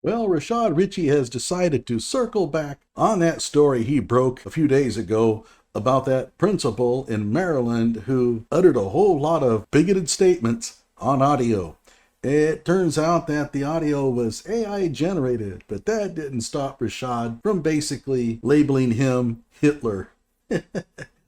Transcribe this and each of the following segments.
Well, Rashad Richey has decided to circle back on that story he broke a few days ago about that principal in Maryland who uttered a whole lot of bigoted statements on audio. It turns out that the audio was AI generated, but that didn't stop Rashad from basically labeling him Hitler.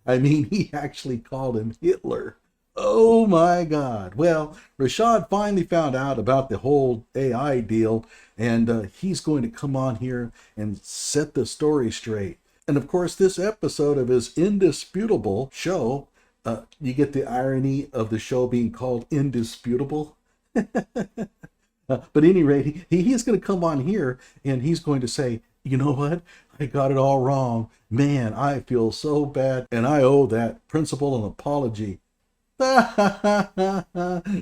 I mean, he actually called him Hitler. Oh my God. Well, Rashad finally found out about the whole AI deal, and he's going to come on here and set the story straight. And of course, this episode of his indisputable show, you get the irony of the show being called Indisputable. But at any rate, he's going to come on here and he's going to say, you know what? I got it all wrong. Man, I feel so bad, and I owe that principal an apology.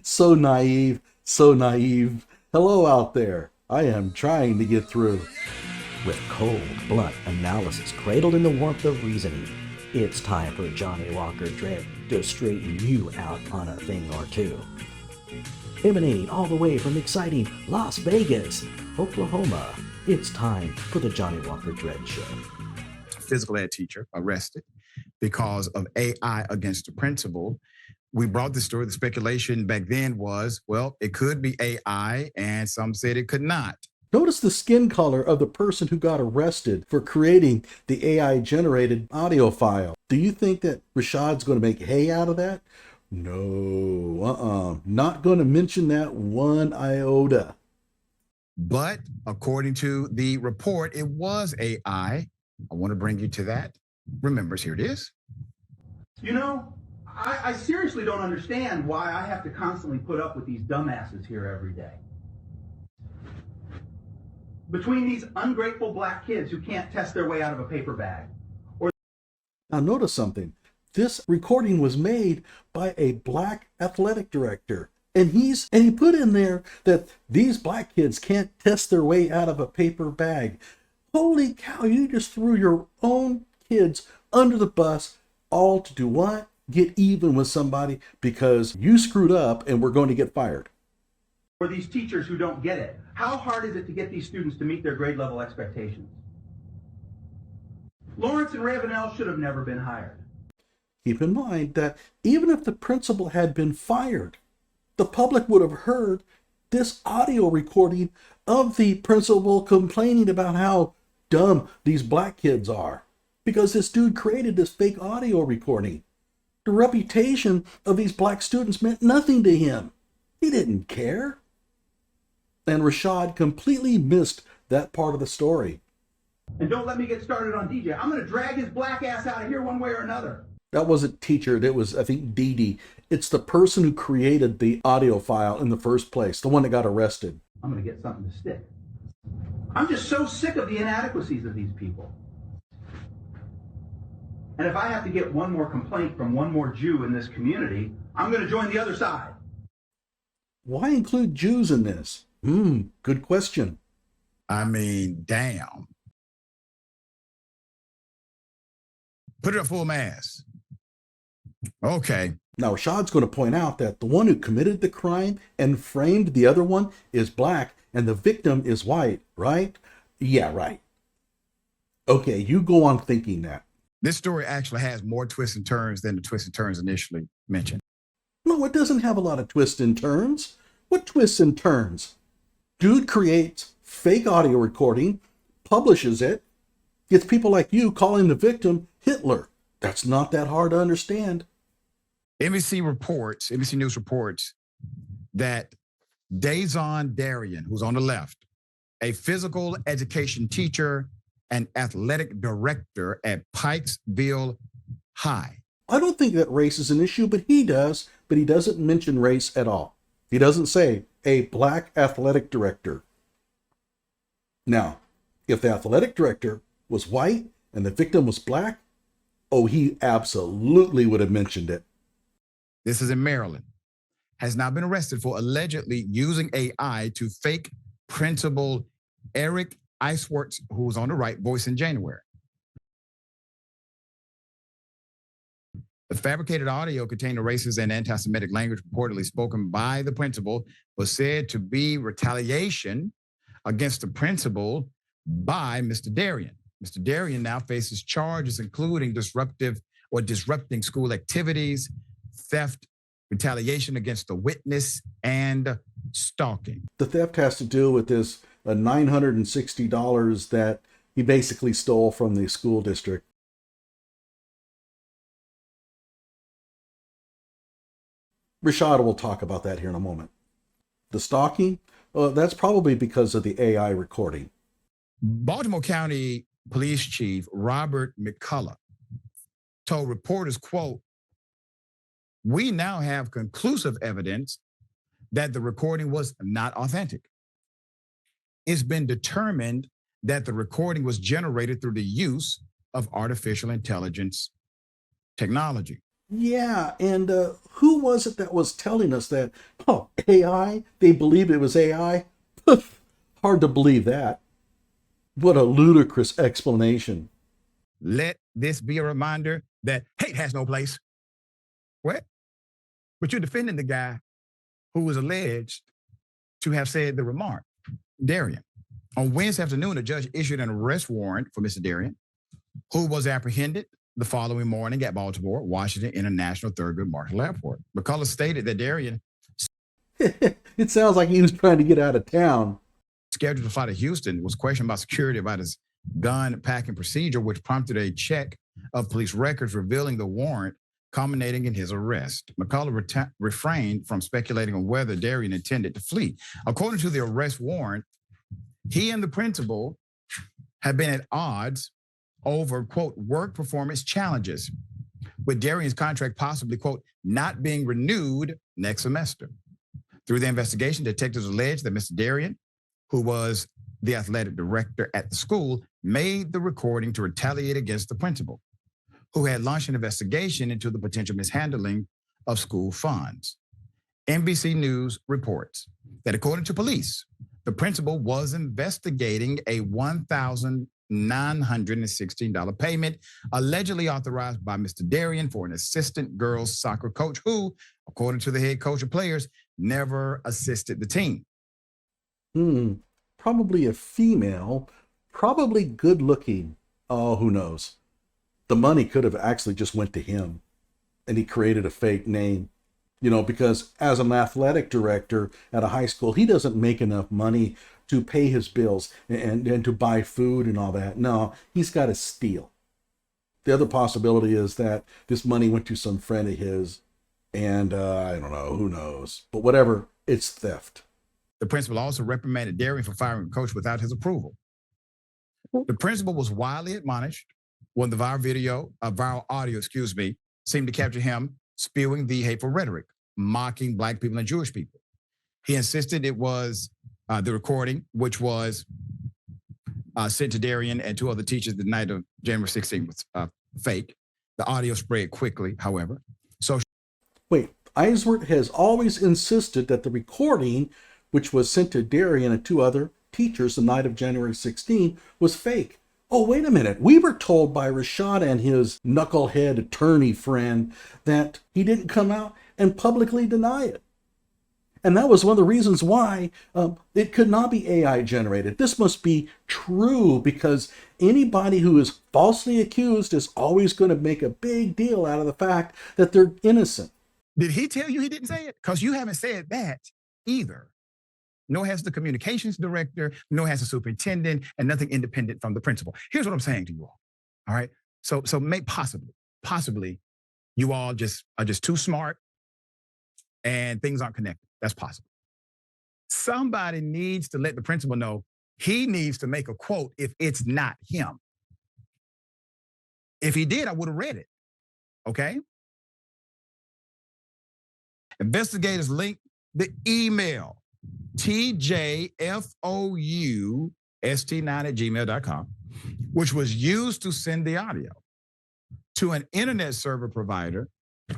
So naive, so naive. Hello out there. I am trying to get through. With cold, blunt analysis cradled in the warmth of reasoning, it's time for Johnny Walker Dread to straighten you out on a thing or two. Emanating all the way from exciting Las Vegas, Oklahoma, it's time for the Johnny Walker Dread Show. Physical ed teacher arrested because of AI against the principal. We brought the story. The speculation back then was, well, it could be AI, and some said it could not. Notice the skin color of the person who got arrested for creating the AI-generated audio file. Do you think that Rashad's going to make hay out of that? No, not going to mention that one iota. But according to the report, it was AI. I want to bring you to that. Remember, here it is. You know, I seriously don't understand why I have to constantly put up with these dumbasses here every day. Between these ungrateful black kids who can't test their way out of a paper bag. Now notice something. This recording was made by a black athletic director. And he put in there that these black kids can't test their way out of a paper bag. Holy cow, you just threw your own kids under the bus, all to do what? Get even with somebody because you screwed up and we're going to get fired. For these teachers who don't get it, how hard is it to get these students to meet their grade level expectations? Lawrence and Rayy Vana should have never been hired. Keep in mind that even if the principal had been fired, the public would have heard this audio recording of the principal complaining about how dumb these black kids are because this dude created this fake audio recording. The reputation of these black students meant nothing to him. He didn't care. And Rashad completely missed that part of the story. And don't let me get started on DJ. I'm going to drag his black ass out of here one way or another. That wasn't teacher, that was, I think, Dee Dee. It's the person who created the audio file in the first place, the one that got arrested. I'm going to get something to stick. I'm just so sick of the inadequacies of these people. And if I have to get one more complaint from one more Jew in this community, I'm going to join the other side. Why include Jews in this? Good question. I mean, damn. Put it at full mass. Okay. Now, Rashad's going to point out that the one who committed the crime and framed the other one is black and the victim is white, right? Yeah, right. Okay, you go on thinking that. This story actually has more twists and turns than the twists and turns initially mentioned. No, it doesn't have a lot of twists and turns. What twists and turns? Dude creates fake audio recording, publishes it, gets people like you calling the victim Hitler. That's not that hard to understand. NBC News reports that Dazon Darian, who's on the left, a physical education teacher and athletic director at Pikesville High. I don't think that race is an issue, but he doesn't mention race at all. He doesn't say a black athletic director. Now, if the athletic director was white and the victim was black, oh, he absolutely would have mentioned it. This is in Maryland. Has now been arrested for allegedly using AI to fake Principal Eric Iceworks, who was on the right, voice in January. The fabricated audio contained a racist and anti-Semitic language reportedly spoken by the principal was said to be retaliation against the principal by Mr. Darian. Mr. Darian now faces charges including disrupting school activities, theft, retaliation against a witness, and stalking. The theft has to do with this $960 that he basically stole from the school district. Rashad will talk about that here in a moment. The stalking, that's probably because of the AI recording. Baltimore County Police Chief Robert McCullough told reporters, quote, "We now have conclusive evidence that the recording was not authentic. It's been determined that the recording was generated through the use of artificial intelligence technology." Yeah, and who was it that was telling us that? Oh, AI? They believed it was AI? Hard to believe that. What a ludicrous explanation. Let this be a reminder that hate has no place. What? But you're defending the guy who was alleged to have said the remark, Darian. On Wednesday afternoon, a judge issued an arrest warrant for Mr. Darian, who was apprehended the following morning at Baltimore Washington International Thurgood Marshall Airport. McCullough stated that Darian, It sounds like he was trying to get out of town. scheduled to fly to Houston, was questioned by security about his gun packing procedure, which prompted a check of police records revealing the warrant culminating in his arrest. McCullough refrained from speculating on whether Darian intended to flee. According to the arrest warrant, he and the principal had been at odds over, quote, work performance challenges, with Darian's contract possibly, quote, not being renewed next semester. Through the investigation, detectives alleged that Mr. Darian, who was the athletic director at the school, made the recording to retaliate against the principal, who had launched an investigation into the potential mishandling of school funds. NBC News reports that according to police, the principal was investigating a $1,916 payment allegedly authorized by Mr. Darian for an assistant girls soccer coach who, according to the head coach of players, never assisted the team. Probably a female, probably good looking. Oh, who knows? The money could have actually just went to him and he created a fake name, because as an athletic director at a high school, he doesn't make enough money to pay his bills and to buy food and all that. No, he's got to steal. The other possibility is that this money went to some friend of his and I don't know, who knows, but whatever, it's theft. The principal also reprimanded Darian for firing the coach without his approval. The principal was widely admonished when the viral audio, seemed to capture him spewing the hateful rhetoric, mocking Black people and Jewish people. He insisted it was the recording, which was sent to Darian and two other teachers the night of January 16th, was fake. The audio spread quickly, however. Wait, Eiswert has always insisted that the recording, which was sent to Darian and two other teachers the night of January 16, was fake. Oh, wait a minute. We were told by Rashad and his knucklehead attorney friend that he didn't come out and publicly deny it. And that was one of the reasons why it could not be AI generated. This must be true because anybody who is falsely accused is always going to make a big deal out of the fact that they're innocent. Did he tell you he didn't say it? Because you haven't said that either. Nor has the communications director, nor has the superintendent, and nothing independent from the principal. Here's what I'm saying to you all right? So possibly, you all are just too smart and things aren't connected. That's possible. Somebody needs to let the principal know he needs to make a quote if it's not him. If he did, I would have read it, okay? Investigators linked the email tjfoust9@gmail.com, which was used to send the audio, to an internet server provider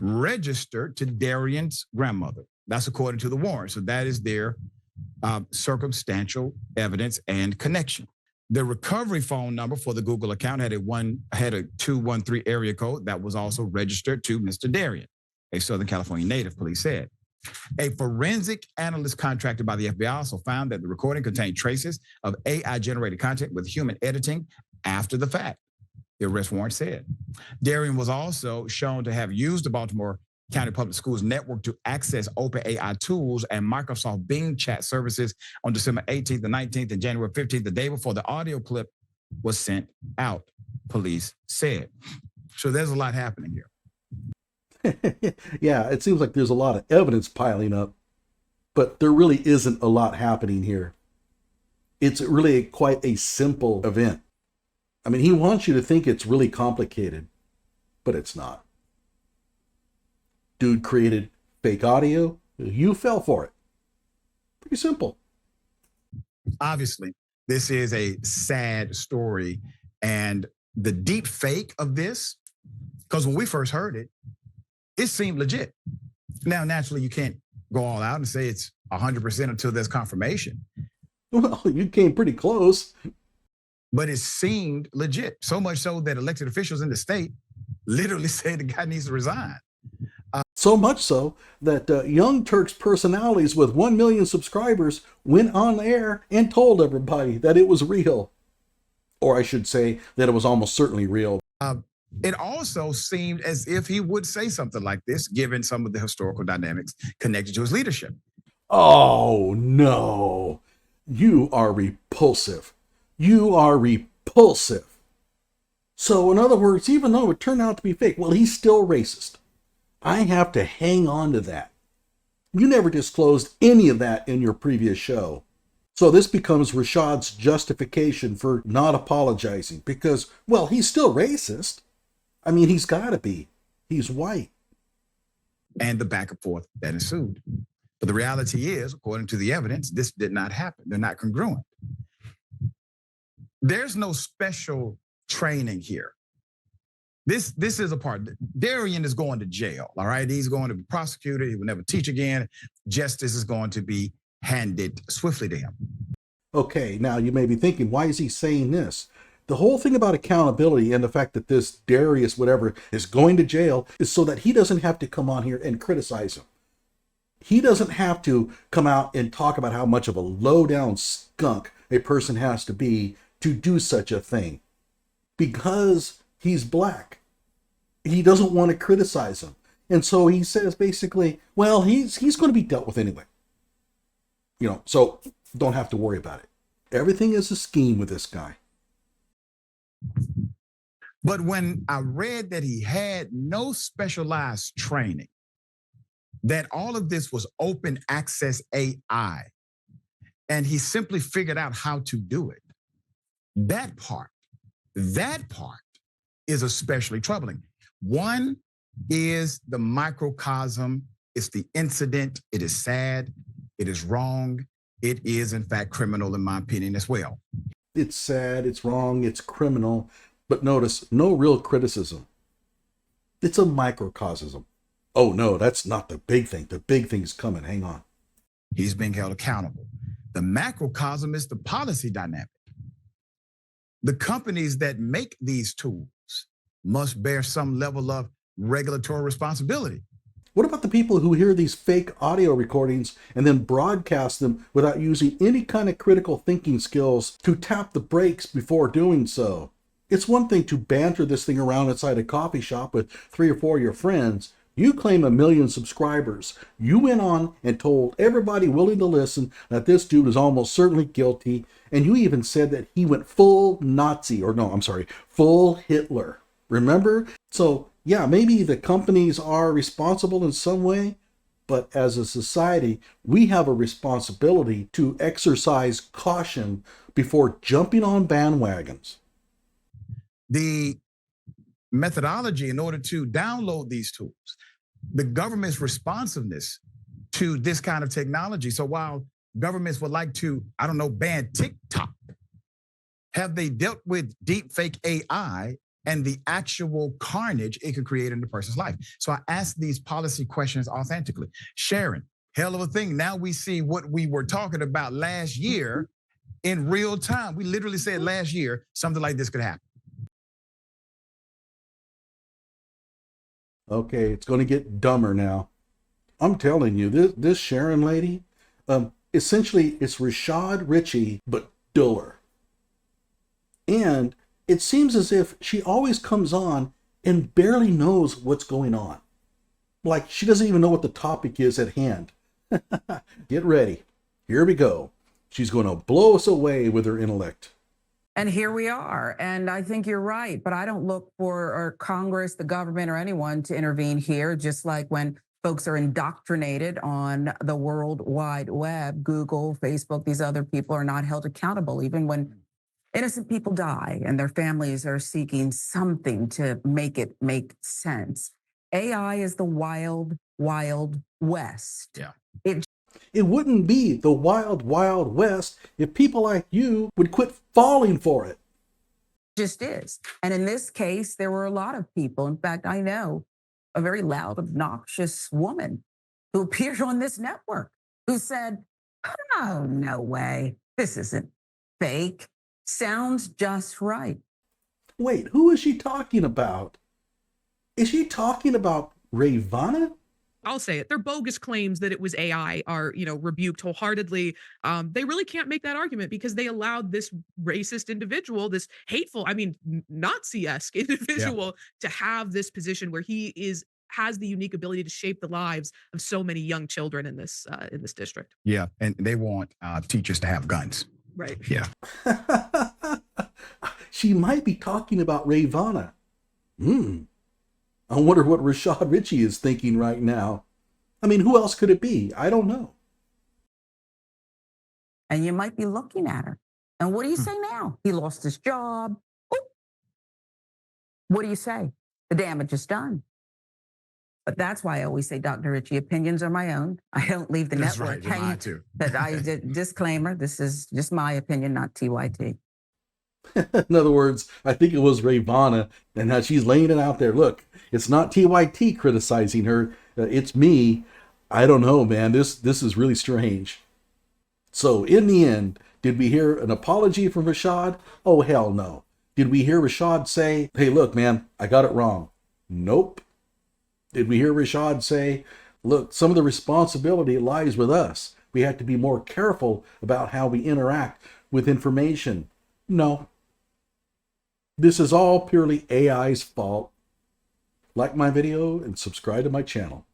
registered to Darian's grandmother. That's according to the warrant. So that is their circumstantial evidence and connection. The recovery phone number for the Google account had a 213 area code that was also registered to Mr. Darian, a Southern California native, police said. A forensic analyst contracted by the FBI also found that the recording contained traces of AI-generated content with human editing after the fact, the arrest warrant said. Darian was also shown to have used the Baltimore County Public Schools network to access OpenAI tools and Microsoft Bing chat services on December 18th, the 19th, and January 15th, the day before the audio clip was sent out, police said. So there's a lot happening here. Yeah, it seems like there's a lot of evidence piling up, but there really isn't a lot happening here. It's really quite a simple event. I mean, he wants you to think it's really complicated, but it's not. Dude created fake audio. You fell for it. Pretty simple. Obviously, this is a sad story. And the deep fake of this, because when we first heard it, it seemed legit. Now, naturally, you can't go all out and say it's 100% until there's confirmation. Well, you came pretty close. But it seemed legit, so much so that elected officials in the state literally said the guy needs to resign. So much so that Young Turk's personalities with 1 million subscribers went on air and told everybody that it was real. Or I should say that it was almost certainly real. It also seemed as if he would say something like this, given some of the historical dynamics connected to his leadership. Oh, no. You are repulsive. You are repulsive. So, in other words, even though it turned out to be fake, well, he's still racist. I have to hang on to that. You never disclosed any of that in your previous show. So this becomes Rashad's justification for not apologizing because, well, he's still racist. I mean, he's got to be. He's white. And the back and forth that ensued. But the reality is, according to the evidence, this did not happen. They're not congruent. There's no special training here. This is a part. Darian is going to jail, all right? He's going to be prosecuted. He will never teach again. Justice is going to be handed swiftly to him. Okay, now you may be thinking, why is he saying this? The whole thing about accountability and the fact that this Darius, whatever, is going to jail is so that he doesn't have to come on here and criticize him. He doesn't have to come out and talk about how much of a low-down skunk a person has to be to do such a thing. Because he's black. He doesn't want to criticize him. And so he says basically, well, he's going to be dealt with anyway. You know, so don't have to worry about it. Everything is a scheme with this guy. But when I read that he had no specialized training, that all of this was open access AI, and he simply figured out how to do it, that part is especially troubling. One is the microcosm, it's the incident, it is sad, it is wrong, it is in fact criminal in my opinion as well. It's sad, it's wrong, it's criminal, but notice, no real criticism. It's a microcosm. Oh no, that's not the big thing. The big thing's coming, hang on. He's being held accountable. The macrocosm is the policy dynamic. The companies that make these tools must bear some level of regulatory responsibility. What about the people who hear these fake audio recordings and then broadcast them without using any kind of critical thinking skills to tap the brakes before doing so? It's one thing to banter this thing around inside a coffee shop with 3 or 4 of your friends. You claim 1 million subscribers. You went on and told everybody willing to listen that this dude is almost certainly guilty. And you even said that he went full Nazi, full Hitler. Remember? So yeah, maybe the companies are responsible in some way, but as a society, we have a responsibility to exercise caution before jumping on bandwagons. The methodology in order to download these tools, the government's responsiveness to this kind of technology. So while governments would like to, ban TikTok, have they dealt with deep fake AI and the actual carnage it could create in a person's life? So I asked these policy questions authentically. Sharon, hell of a thing. Now we see what we were talking about last year in real time. We literally said last year, something like this could happen. Okay, it's going to get dumber now. I'm telling you, this Sharon lady, essentially it's Rashad Richey, but duller. And it seems as if she always comes on and barely knows what's going on. Like she doesn't even know what the topic is at hand. Get ready. Here we go. She's going to blow us away with her intellect. And here we are. And I think you're right. But I don't look for Congress, the government, or anyone to intervene here, just like when folks are indoctrinated on the World Wide Web, Google, Facebook, these other people are not held accountable, even when innocent people die and their families are seeking something to make it make sense. AI is the wild, wild west. Yeah. It wouldn't be the wild, wild west if people like you would quit falling for it. Just is. And in this case, there were a lot of people. In fact, I know a very loud, obnoxious woman who appeared on this network who said, oh, no way. This isn't fake. Sounds just right. Wait, who is she talking about? Is she talking about Rayy Vana? I'll say it. Their bogus claims that it was AI are, rebuked wholeheartedly. They really can't make that argument because they allowed this racist individual, this hateful, Nazi-esque individual to have this position where he has the unique ability to shape the lives of so many young children in this district. Yeah, and they want teachers to have guns. Right. Yeah. She might be talking about Rayy Vana. I wonder what Rashad Richey is thinking right now. I mean, who else could it be? I don't know. And you might be looking at her. And what do you say now? He lost his job. Ooh. What do you say? The damage is done. But that's why I always say, Dr. Richey, opinions are my own. I don't leave the That's network right. Mine hanging. too. But disclaimer, this is just my opinion, not TYT. In other words, I think it was Rayy Vana, and how she's laying it out there. Look, it's not TYT criticizing her. It's me. I don't know, man. This is really strange. So in the end, did we hear an apology from Rashad? Oh, hell no. Did we hear Rashad say, hey, look, man, I got it wrong? Nope. Did we hear Rashad say, look, some of the responsibility lies with us. We have to be more careful about how we interact with information? No. This is all purely AI's fault. Like my video and subscribe to my channel.